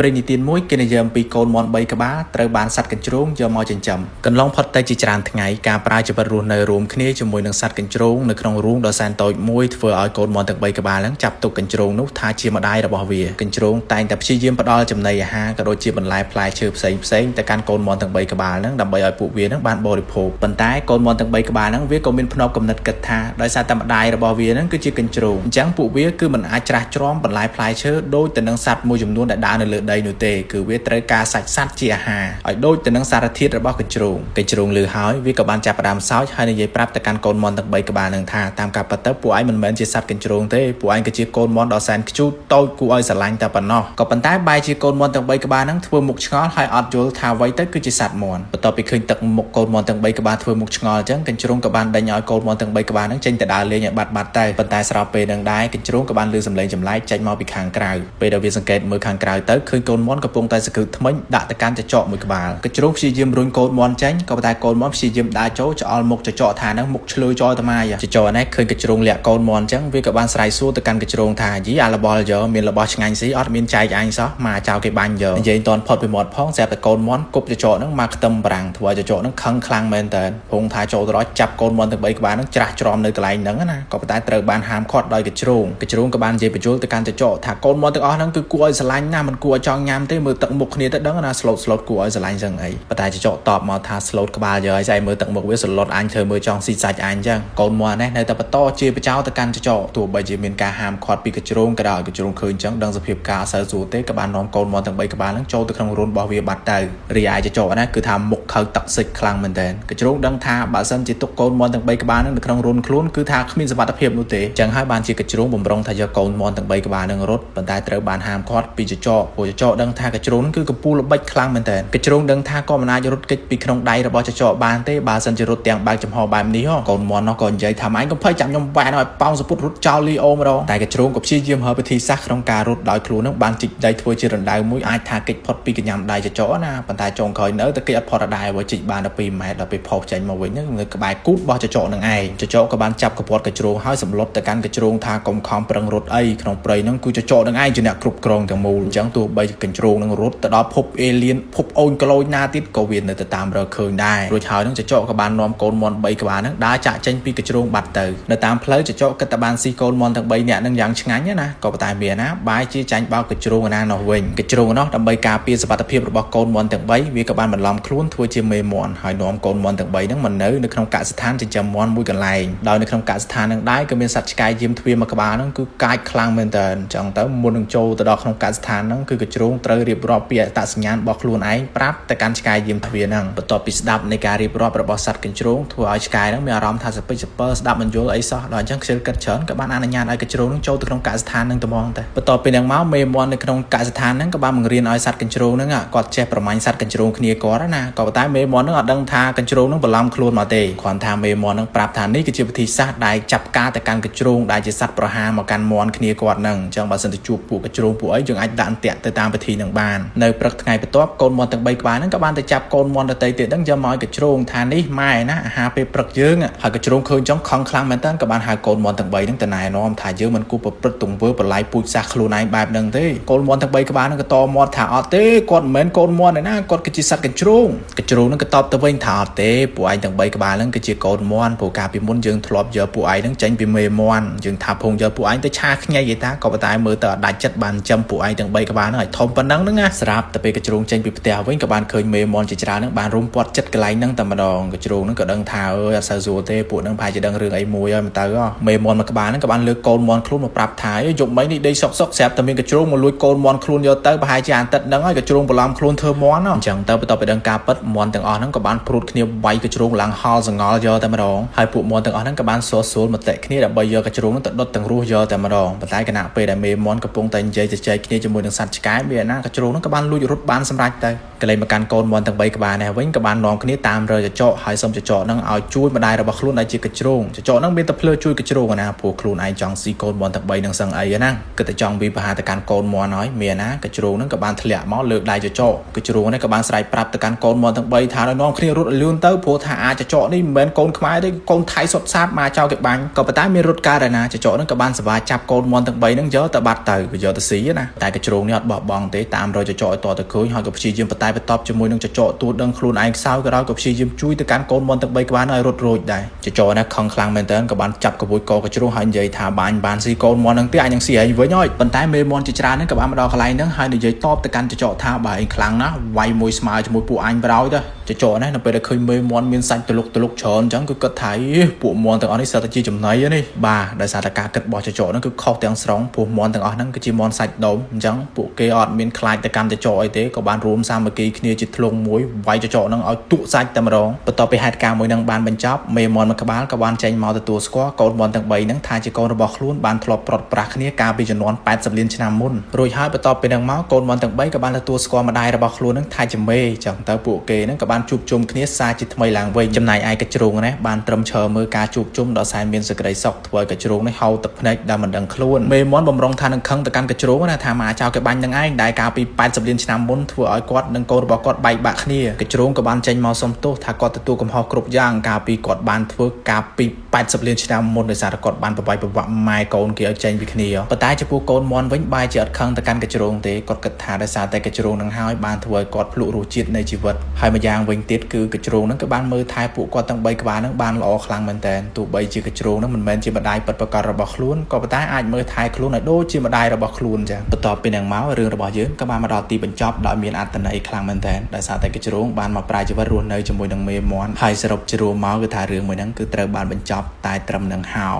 ព្រេងនិទានមួយគេនិយាយអំពីកូនមាន់3ក្បាលត្រូវបានសត្វកញ្ជ្រោងយកមកចិញ្ចឹមកន្លងផុតទៅជាច្រើនថ្ងៃការប្រើជីវិតរស់នៅរួមគ្នាជាមួយនឹងសត្វកញ្ជ្រោងនៅក្នុងរូងដ៏សែនតូចមួយធ្វើឲ្យកូនមាន់ទាំង3ក្បាលហ្នឹងចាប់ទុកកញ្ជ្រោងនោះថាជាម្ដាយរបស់វាកញ្ជ្រោងតែងតែព្យាយាមផ្ដល់ចំណីអាហារក៏ដូចជាបន្លែផ្លែឈើផ្សេងទៅកាន់កូនមាន់ទាំង3ក្បាលហ្នឹងដើម្បីឲ្យពួកវាហ្នឹងបានបរិភោគប៉ុន្តែកូនមាន់ទាំង3ក្បាលហ្នឹងវាក៏មានភ្នែកកំណត់គិតថាដោយសារតែម្ដាយរបស់វាហ្នឹងគឺជាកញ្ជ្រោងអញ្ចឹងពួកវាគឺមិនអាចច្រាស់ច្រាំបន្លែផ្លែឈើដូចទៅនឹងសត្វមួយចំនួនដែលដើរនៅលើដីនោះទេគឺវាត្រូវការសាច់សត្វជាអាហារឲ្យដូចទៅនឹងសារធាតុរបស់កញ្ជ្រោងលឺហើយវាក៏បានចាប់ផ្ដើមសើចហើយនិយាយប្រាប់ទៅកាន់កូនមាន់ទាំង3ក្បាលនឹងថាតាមការពិតទៅពួកឯងមិនមែនជាសត្វកញ្ជ្រោងទេពួកឯងក៏ជាកូនមាន់ដ៏សែនខ្ជូតតូចគួរឲ្យស្រឡាញ់តែប៉ុណ្ណោះក៏ប៉ុន្តែបែរជាកូនមាន់ទាំង3ក្បាលហ្នឹងធ្វើមុខឆ្ងល់ហើយអត់យល់ថាអ្វីទៅគឺជាសត្វមាន់បន្ទាប់ពីឃើញទឹកមុខកូនមាន់ទាំង3ក្បាលធ្វើមុខឆ្ងល់អញ្ចឹងកញ្ជ្រោងក៏បានដេញឲ្យកូនមាន់ទាំង3ក្បាលហ្នឹងចេញទៅដើរលេងឲ្យបាត់ទៅប៉ុន្តែស្របពេលនឹងដែរកញ្ជ្រោងក៏បានលឺសំឡេងចម្លែកចេញមកពីខាងក្រៅពេលដែលវាសង្កេតមើលខាងក្រៅទៅឃើញកូនមាន់កំពុងតែសង្កឹកថ្មិញដាក់ទៅកាន់ចចកមួយក្បាលកញ្ជ្រោងព្យាយាមរុញកូនមាន់ចេញក៏ប៉ុន្តែកូនមាន់ព្យាយាមដើរចូលច្អល់មុខចចកថាហ្នឹងមុខឆ្លើយចោលតាម៉ាយចចកនេះឃើញកញ្ជ្រោងលាក់កូនមាន់អញ្ចឹងវាក៏បានស្រែកសួរទៅកាន់កញ្ជ្រោងថាយីអាលបលយើមានរបស់ឆ្ងាញ់ស៊ីអត់មានចែកអញសោះមកចៅគេបាញ់យើនិយាយតន់ផុតពីមាត់ផងស្រាប់តែកូនមាន់គប់ចចកហ្នឹងមកខ្ទឹមបារាំងធ្វើឲ្យចចកហ្នឹងខឹងខ្លាំងមែនតើភងថាចូលទៅរត់ចាប់កូនមាន់ទាំង3ក្បាលហ្នឹងច្រាស់ច្រំនៅកន្លែងហ្នឹងណាក៏ប៉ុន្តែត្រូវបានហាមឃាត់ដោយកញ្ជ្រោងក៏បាននិយាយបញ្យល់ទៅកាន់ចចកថាកូនមាន់ទាំងអស់ហ្នឹងគឺគួរឲ្យស្រឡាញ់ណាស់មិនគួរឲ្យចង់ញ៉ាំទេមើលទឹកមុខគ្នាទៅដឹងណាស្លូតគួរឲ្យស្រឡាញ់ចឹងអីប៉ុន្តែចចកតបមកថាស្លូតក្បាលយើឲ្យស្អីមើលទឹកមុខវាស្លូតអញធ្វើមើលចង់ស៊ីសាច់អញចឹងកូនមាន់នេះនៅតែបន្តជាបចោទៅកាន់ចចកទោះបីជាមានការហាមឃាត់ពីកញ្ជ្រោងក៏ដោយកញ្ជ្រោងឃើញចឹងដឹងសភាពការអសើស្រួលទេក៏បាននាំកូនមាន់ទាំង3ក្បាលហ្នឹងចូលទៅក្នុងរូនរបស់វាបាត់ទៅរីឯចចកណាគឺថាមុខខៅទឹកសិចខ្លាំងមែនតើកញ្ជ្រោងដឹងថាបើសិនជាទុកកូនមាន់ទាំង3ក្បាលហ្នឹងនៅក្នុងរូនខ្លួនគឺថាគ្មានសុវត្ថិភាពនោះទេចឹងហើយបានជាកញ្ជ្រោងបំរុងថាយកកូនមាន់ទាំង3ក្បាលហ្នឹងរត់ប៉ុន្តែត្រូវបានហាមឃាត់ពីចចកព្រោះចចកដឹងថាកញ្ជ្រោងគឺកំពូលល្បិចខ្លាំងមែនតើកញ្ជ្រោងដឹងថាក៏មិនអាចរត់គេចពីក្នុងដៃរបស់ចចកបានទេបើសិនជារត់ទាំងបើកចំហបែបនេះកូនមាន់នោះក៏និយាយថាម៉ែកុំភ័យចាំខ្ញុំវ៉ែនឲ្យប៉ោងសពុតរត់ចោលលីអូម្ដងតែកញ្ជ្រោងក៏ព្យាយាមហើវិធីសាស្ត្រក្នុងការរត់ដោយខ្លួននឹងបានជីកដៃធ្វើជារណ្ដៅមួយអាចថាគេចផុតពីកញ្ញាំដៃចចកណាប៉ុន្តែចុងក្រោយនៅតែគេអត់ផុតដែរបើជីកបានដល់2ម៉ែត្រដល់ពេលផុសចេញមកវិញនៅក្បែរគូតរបស់ចចកនឹងឯងចចកក៏បានចាប់កពាត់កញ្ជ្រោងហើយសម្លុតទៅកាន់កញ្ជ្រោងថាកុំខំប្រឹងរត់អីក្នុងព្រៃហ្នឹងគឺចចកនឹងឯងជាអ្នកគ្រប់គ្រងទាំងមូលអញ្ចឹងទោះបីកញ្ជ្រោងនឹងរត់ទៅដល់ភពអេលៀនភពអូនក្លូចណាទៀតក៏វានៅតែតាមរកឃើញដែររួចហើយនឹងចចកក៏បាននាំកូនមាន់3ក្បាលហ្នឹងដើរចាក់ចេញពីកញ្ជ្រោងបាត់ទៅនៅតាមផ្លូវចចកគិតតែបានស៊ីកូនមាន់ទាំង3នាក់ហ្នឹងយ៉ាងឆ្ងាញ់ណាក៏ប៉ុន្តែមានណាបែរជាចាញ់បោកកញ្ជ្រោងណានោះវិញកញ្ជ្រោងនោះដើម្បីការពារសុវត្ថិភាពរបស់កូនមាន់ទាំង3វាក៏បានបន្លំខ្លួនធ្វើជាមេមាន់ហើយនាំកូនមាន់ទាំង3ហ្នឹងមកនៅក្នុងកសិដ្ឋានចិញ្ចឹមមាន់មួយកន្លែងដោយនៅក្នុងកសិដ្ឋានហ្នឹងដែរក៏មានសត្វឆ្កែយាមទ្វារមួយក្បាលហ្នឹងគឺកាចខ្លាំងមែនតើអញ្ចឹងទៅមុននឹងចូលទៅដល់ក្នុងកសិដ្ឋានហ្នឹងគឺកញ្ជ្រោងត្រូវរៀបរាប់ពីអត្តសញ្ញាណរបស់ខ្លួនឯងប្រាប់ទៅកាន់ឆ្កែយាមទ្វារហ្នឹងបន្ទាប់ពីស្ដាប់នៃការរៀបរាប់របស់សត្វកញ្ជ្រោងធ្វើឲ្យឆ្កែហ្នឹងមានអារម្មណ៍ថាសពេចសពើស្ដាប់មិនយល់អីសោះដល់អញ្ចឹងខ្ជិលកិតច្រើនក៏បានអនុញ្ញាតឲ្យកញ្ជ្រោងហ្នឹងចូលទៅក្នុងកសិដ្ឋានហ្នឹងតែហ្មងតែបន្ទាប់ពីហ្នឹងមកមេមាន់នៅក្នុងកសិដ្ឋានហ្នឹងក៏បានបង្រៀនឲ្យសត្វកញ្ជ្រោងហ្នឹងគាត់ចេះប្រមាញ់សត្វកញ្ជ្រោងគ្នាគាត់ណាក៏ប៉ុន្តែមេមាន់ហ្នឹងអត់ដឹងថាកញ្ជ្រោងហ្នឹងបន្លំខ្លួនមកទេគ្រាន់ថាមេមាន់ហ្នឹងប្រាប់ថានេះគឺជាវិធីសាស្ត្រដែលចាប់ការទៅកាន់កញ្ជ្រោងដែលជាសត្វប្រហារមកកាន់មាន់គ្នាគាត់ហ្នឹងអញ្ចឹងបើសិនទៅជួបពួកកញ្ជ្រោងពួកអីយើងអាចដាក់អន្ទាក់ទៅតាមវិធីហ្នឹងបាននៅព្រឹកថ្ងៃបន្ទាប់កូនមាន់ទាំង3ក្បាលហ្នឹងក៏បានទៅចាប់កូនមាន់ដទៃទៀតហ្នឹងយកមកឲ្យកញ្ជ្រោងថានេះម៉ែណាអាហារពេលព្រឹកយើងហើយកញ្ជ្រោងឃើញចង់ខឹងខ្លាំងមែនតើក៏បានហៅកូនមាន់ទាំង3ហ្នឹងទៅណែនាំថាយើងមិនគួរប្រព្រឹត្តទង្វើបន្លាយពូជសាសខ្លួនឯងបែបហ្នឹងទេកូនមាន់ទាំង3ក្បាលហ្នឹងក៏តមាត់ថាអត់ទេគាត់មិនមែនកូនមាន់ទេណាគាត់គឺជាសត្វកញ្ជ្រោងហ្នឹងក៏តបទៅវិញថាអត់ទេពួកឯងទាំង3ក្បាលហ្នឹងគឺជាកូនមាន់ព្រោះកាលពីមុនយើងធ្លាប់យកពួកឯងហ្នឹងចេញពីមេមាន់យើងថាភងយកពួកឯងទៅឆាខ្ញែកឯតាក៏ប៉ុន្តែមើលទៅអត់ដាច់ចិត្តបានចំពួកឯងទាំង3ក្បាលហ្នឹងឲ្យធំប៉ុណ្ណឹងណាស្រាប់តែពេលកញ្ជ្រោងចេញពីផ្ទះវិញក៏បានឃើញមេមាន់ជាច្រើនហ្នឹងបានរុំពាត់ចិត្តកន្លែងហ្នឹងតែម្ដងកញ្ជ្រោងហ្នឹងក៏ដឹងថាអើយអត់សូវស្រួលទេពួកហ្នឹងប្រហែលជាដឹងរឿងអីមួយហើយទៅមេមាន់មួយក្បាលហ្នឹងក៏បានលើកកូនមាន់ខ្លួនមកប្រាប់ថាយប់មិញនេះដេកសុកស្រាប់តែមានកញ្ជ្រោងមកលួចកូនមាន់ខ្លួនយកទៅប្រហែលជាអាទិត្យហ្នឹងហើយកញ្ជ្រោងបន្លំខ្លួនធ្វើមាន់អញ្ចឹងទៅបន្ទាប់ពីដឹងការពិតមាន់ទាំងអស់ហ្នឹងក៏បានព្រួតគ្នាវាយកញ្ជ្រោងឡើងហល់សងល់យកតែម្ដងហើយពួកមាន់ទាំងអស់ហ្នឹងក៏បានសួរសួលមតិគ្នាដើម្បីយកកញ្ជ្រោងហ្នឹងទៅដុតទាំងរស់យកតែម្ដងប៉ុន្តែគណៈពេលដែលមេមាន់កំពុងតែនិយាយជជែកគ្នាជាមួយនឹងសត្វឆ្កែមានណាកញ្ជ្រោងហ្នឹងក៏បានលួចរត់បានសម្រេចទៅ ក៏លេងមកកាន់កូនមន់ទាំង3ក្បាលនេះវិញក៏បាននាំគ្នាតាមរើចចកហើយសុំចចកនឹងឲ្យជួយម្ដាយរបស់ខ្លួនដែលជាកញ្ជ្រោងចចកនឹងមានតែភ្លើជួយកញ្ជ្រោងណាព្រោះខ្លួនឯងចង់ស៊ីកូនមន់ទាំង3នឹងសឹងអីណាគឺតែចង់វាប្រហារទៅកាន់កូនមន់ហើយមានណាកញ្ជ្រោងនឹងក៏បានធ្លាក់មកលើកដៃចចកកញ្ជ្រោងនេះក៏បានស្រែកប្រាប់ទៅកាន់កូនមន់ទាំង3ថាឲ្យនាំគ្នារត់ឲ្យលឿនទៅព្រោះថាអាចចចកនេះមិនមែនកូនខ្មែរទេកូនថៃសុទ្ធសាធមកចោលគេបាញ់ក៏ប៉ុន្តែមានរត់កើតណាចចកនឹងក៏បានសវាចាប់កូនមន់ទាំង3នឹងយកទៅបាត់ទៅវាយកទៅស៊ីណាតែកញ្ជ្រោងនេះអត់បោះបង់ទេតាមរយចចកឲ្យតទៅឃើញហើយក៏ព្យាយាមបតែបន្ទប់ជាមួយនឹងចចកទួតដឹងខ្លួនឯងខ្សោយក៏ដោយក៏ព្យាយាមជួយទៅកាន់កូនមន់ទាំង3ក្បាលឲ្យរត់រួចដែរចចកនេះខឹងខ្លាំងមែនទែនក៏បានចាប់ក្បួយកកញ្ជ្រោងហើយនិយាយថាបានស៊ីកូនមន់នឹងទៀតអញនឹងស៊ីឲ្យវិញហើយប៉ុន្តែមេមន់ជាច្រើននឹងក៏បានមកដល់កន្លែងហ្នឹងហើយនិយាយតបទៅកាន់ចចកថាបើឯងខ្លាំងណាស់វាយមួយស្មើជាមួយពួកអញបរោយទៅចចកនេះនៅពេលដែលឃើញមេមន់មានសាច់ទលុកច្រើនអញ្ចឹងគឺគិតថាពួកមន់ទាំងអស់នេះសិតតែជាចំណៃនេះបាទដោយសារតែការគិតរបស់ចចកហ្នឹងគឺខុសទាំងស្រុងព្រោះមន់ទាំងអស់ហ្នឹងគឺជាមន់សាច់ដុំអញ្ចឹងពួកគេអត់មានខ្លាចទៅកាន់ចចកអីទេក៏បានរួមសាមគ្គីគ្នាជាធ្លុងមួយវាយចចកហ្នឹងឲ្យទុកសាច់តែម្ដងបន្ទាប់ពីហេតុការណ៍មួយហ្នឹងបានបញ្ចប់មេមន់មួយក្បាលក៏បានចេញមកទទួលស្គាល់កូនមន់ទាំង3ហ្នឹងថាជាកូនរបស់ខ្លួនបានធ្លាប់ប្រត់ប្រាស់គ្នាកាលពីចំនួន80លានឆ្នាំមុនរួចហើយបន្ទាប់ពីហ្នឹងមកកូនមន់ទាំង3ក៏បានទទួលស្គាល់ម្ដាយរបស់ខ្លួនហ្នឹងថាជាមេអញ្ចឹងទៅពួកគេហ្នឹងក៏បានជួបជុំគ្នាសារជាថ្មីឡើងវិញចំណែកឯកញ្ជ្រោងនេះបានត្រឹមឈរមើលការជួបជុំដ៏សែនមានសេចក្តីសុខធ្វើឲ្យកញ្ជ្រោងនេះហៅទឹកភ្នែកដែលមិនដឹងខ្លួនមេមន់បំរុងថានឹងខឹងទៅកាន់កញ្ជ្រោងណាថាមកចៅគេបាញ់នឹងឯងដែលកាលពី80លានឆ្នាំមុនធ្វើឲ្យគាត់និងកូនរបស់គាត់បែកបាក់គ្នាកញ្ជ្រោងក៏បានចេញមកសុំទោសថាគាត់ទទួលកំហុសគ្រប់យ៉ាងកាលពីគាត់បានធ្វើកាលពី80លានឆ្នាំមុនដោយសារតែគាត់បានប្រវាយប្រវាក់ម៉ែកូនគេឲ្យចេញពីគ្នាប៉ុន្តែចំពោះកូនមន់វិញបែរជាអត់ខឹងទៅកាន់កញ្ជ្រោងទេគាត់គិតថាដោយសារតែកញ្ជ្រោងនឹងហើយបានធ្វើឲ្យគាត់ភ្លក់រសជាតិនៃជីវិតហើយម្យ៉ាងវិញទៀតគឺកញ្ជ្រោងនឹងក៏បានមើលថែពួកគាត់ទាំង3ក្បាលនឹងបានល្អខ្លាំងមែនតើទោះបីជាកញ្ជ្រោងនឹងមិនមែនជាម្ដាយពិតប្រាកដរបស់ខ្លួនក៏ប៉ុន្តែអាចមើលថែខ្លួនឲ្យដូចជាម្ដាយរបស់ខ្លួនចឹងបន្ទាប់ពីនឹងមករឿងរបស់យើងក៏បានមកដល់ទីបញ្ចប់ដោយមានអត្ថន័យខ្លាំងមែនតើដោយសារតែកញ្ជ្រោងបានមកប្រាជីវិតរស់នៅជាមួយនឹងមេមន់ហើយសរុបជារួមមកគឺថារឿងមួយហ្នឹងគឺត្រូវបានបញ្ចប់តែត្រឹមនឹងហោ